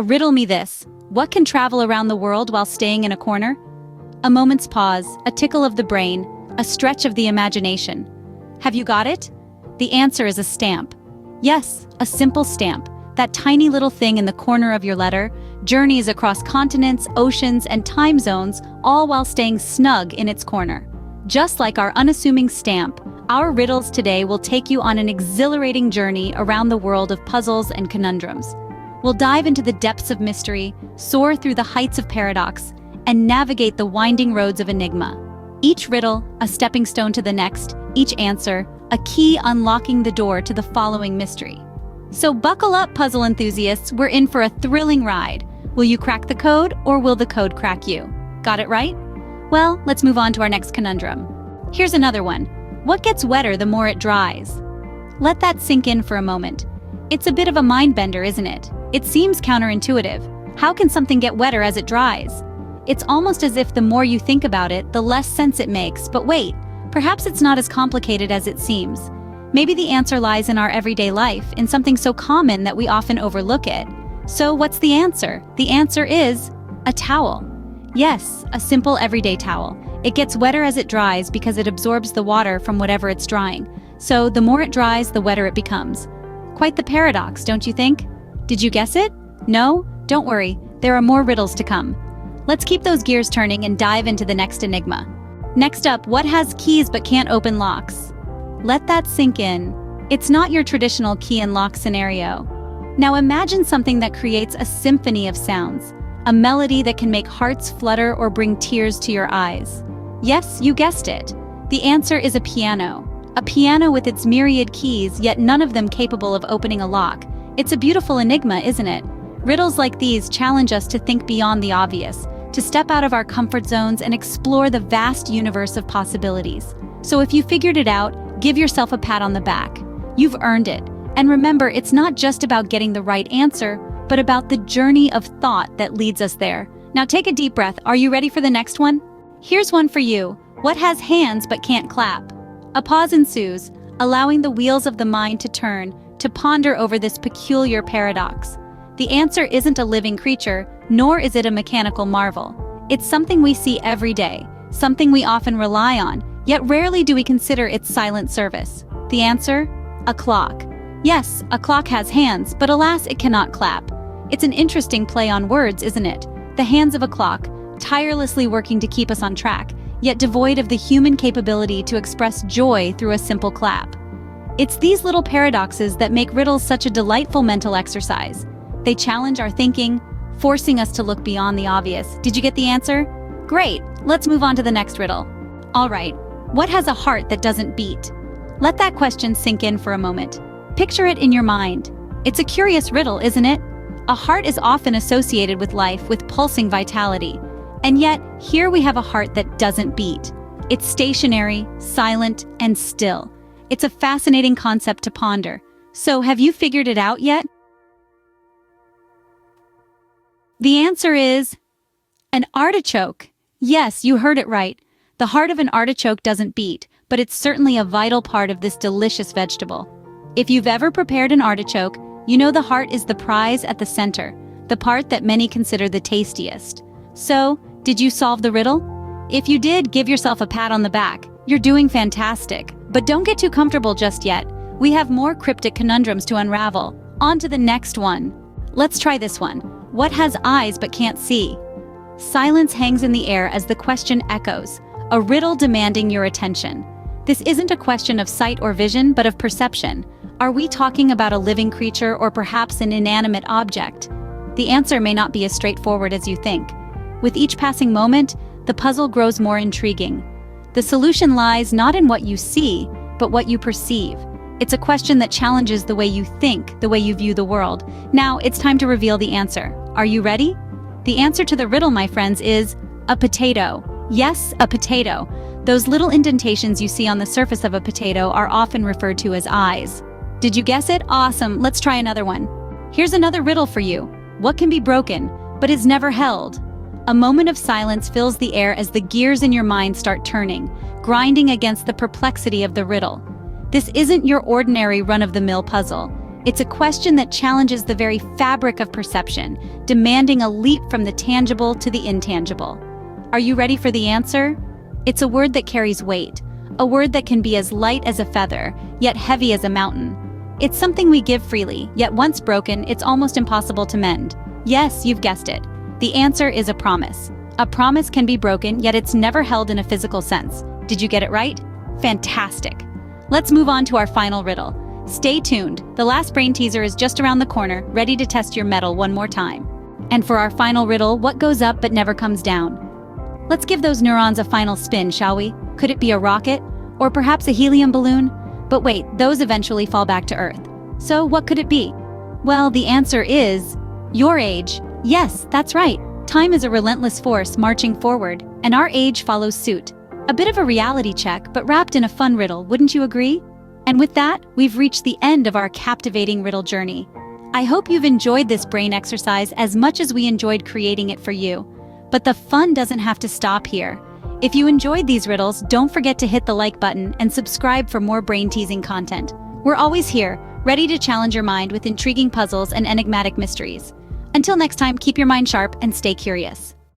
Riddle me this. What can travel around the world while staying in a corner? A moment's pause, a tickle of the brain, a stretch of the imagination. Have you got it? The answer is a stamp. Yes, a simple stamp. That tiny little thing in the corner of your letter journeys across continents, oceans, and time zones, all while staying snug in its corner. Just like our unassuming stamp, our riddles today will take you on an exhilarating journey around the world of puzzles and conundrums. We'll dive into the depths of mystery, soar through the heights of paradox, and navigate the winding roads of enigma. Each riddle, a stepping stone to the next, each answer, a key unlocking the door to the following mystery. So buckle up, puzzle enthusiasts, we're in for a thrilling ride. Will you crack the code, or will the code crack you? Got it right? Well, let's move on to our next conundrum. Here's another one. What gets wetter the more it dries? Let that sink in for a moment. It's a bit of a mind-bender, isn't it? It seems counterintuitive. How can something get wetter as it dries? It's almost as if the more you think about it, the less sense it makes. But wait, perhaps it's not as complicated as it seems. Maybe the answer lies in our everyday life, in something so common that we often overlook it. So what's the answer? The answer is a towel. Yes, a simple everyday towel. It gets wetter as it dries because it absorbs the water from whatever it's drying. So the more it dries, the wetter it becomes. Quite the paradox, don't you think? Did you guess it? No? Don't worry, there are more riddles to come. Let's keep those gears turning and dive into the next enigma. Next up, what has keys but can't open locks? Let that sink in. It's not your traditional key and lock scenario. Now imagine something that creates a symphony of sounds, a melody that can make hearts flutter or bring tears to your eyes. Yes, you guessed it. The answer is a piano. A piano with its myriad keys, yet none of them capable of opening a lock. It's a beautiful enigma, isn't it? Riddles like these challenge us to think beyond the obvious, to step out of our comfort zones and explore the vast universe of possibilities. So if you figured it out, give yourself a pat on the back. You've earned it. And remember, it's not just about getting the right answer, but about the journey of thought that leads us there. Now take a deep breath. Are you ready for the next one? Here's one for you. What has hands but can't clap? A pause ensues, allowing the wheels of the mind to turn, to ponder over this peculiar paradox. The answer isn't a living creature, nor is it a mechanical marvel. It's something we see every day, something we often rely on, yet rarely do we consider its silent service. The answer? A clock. Yes, a clock has hands, but alas, it cannot clap. It's an interesting play on words, isn't it? The hands of a clock, tirelessly working to keep us on track, yet devoid of the human capability to express joy through a simple clap. It's these little paradoxes that make riddles such a delightful mental exercise. They challenge our thinking, forcing us to look beyond the obvious. Did you get the answer? Great, let's move on to the next riddle. All right, what has a heart that doesn't beat? Let that question sink in for a moment. Picture it in your mind. It's a curious riddle, isn't it? A heart is often associated with life, with pulsing vitality. And yet, here we have a heart that doesn't beat. It's stationary, silent, and still. It's a fascinating concept to ponder. So, have you figured it out yet? The answer is an artichoke. Yes, you heard it right. The heart of an artichoke doesn't beat, but it's certainly a vital part of this delicious vegetable. If you've ever prepared an artichoke, you know the heart is the prize at the center, the part that many consider the tastiest. So, did you solve the riddle? If you did, give yourself a pat on the back. You're doing fantastic. But don't get too comfortable just yet. We have more cryptic conundrums to unravel. On to the next one. Let's try this one. What has eyes but can't see? Silence hangs in the air as the question echoes, a riddle demanding your attention. This isn't a question of sight or vision, but of perception. Are we talking about a living creature or perhaps an inanimate object? The answer may not be as straightforward as you think. With each passing moment, the puzzle grows more intriguing. The solution lies not in what you see, but what you perceive. It's a question that challenges the way you think, the way you view the world. Now, it's time to reveal the answer. Are you ready? The answer to the riddle, my friends, is a potato. Yes, a potato. Those little indentations you see on the surface of a potato are often referred to as eyes. Did you guess it? Awesome. Let's try another one. Here's another riddle for you. What can be broken, but is never held? A moment of silence fills the air as the gears in your mind start turning, grinding against the perplexity of the riddle. This isn't your ordinary run-of-the-mill puzzle. It's a question that challenges the very fabric of perception, demanding a leap from the tangible to the intangible. Are you ready for the answer? It's a word that carries weight, a word that can be as light as a feather, yet heavy as a mountain. It's something we give freely, yet once broken, it's almost impossible to mend. Yes, you've guessed it. The answer is a promise. A promise can be broken, yet it's never held in a physical sense. Did you get it right? Fantastic. Let's move on to our final riddle. Stay tuned. The last brain teaser is just around the corner, ready to test your mettle one more time. And for our final riddle, what goes up but never comes down? Let's give those neurons a final spin, shall we? Could it be a rocket? Or perhaps a helium balloon? But wait, those eventually fall back to Earth. So what could it be? Well, the answer is your age. Yes, that's right. Time is a relentless force marching forward, and our age follows suit. A bit of a reality check, but wrapped in a fun riddle, wouldn't you agree? And with that, we've reached the end of our captivating riddle journey. I hope you've enjoyed this brain exercise as much as we enjoyed creating it for you. But the fun doesn't have to stop here. If you enjoyed these riddles, don't forget to hit the like button and subscribe for more brain-teasing content. We're always here, ready to challenge your mind with intriguing puzzles and enigmatic mysteries. Until next time, keep your mind sharp and stay curious.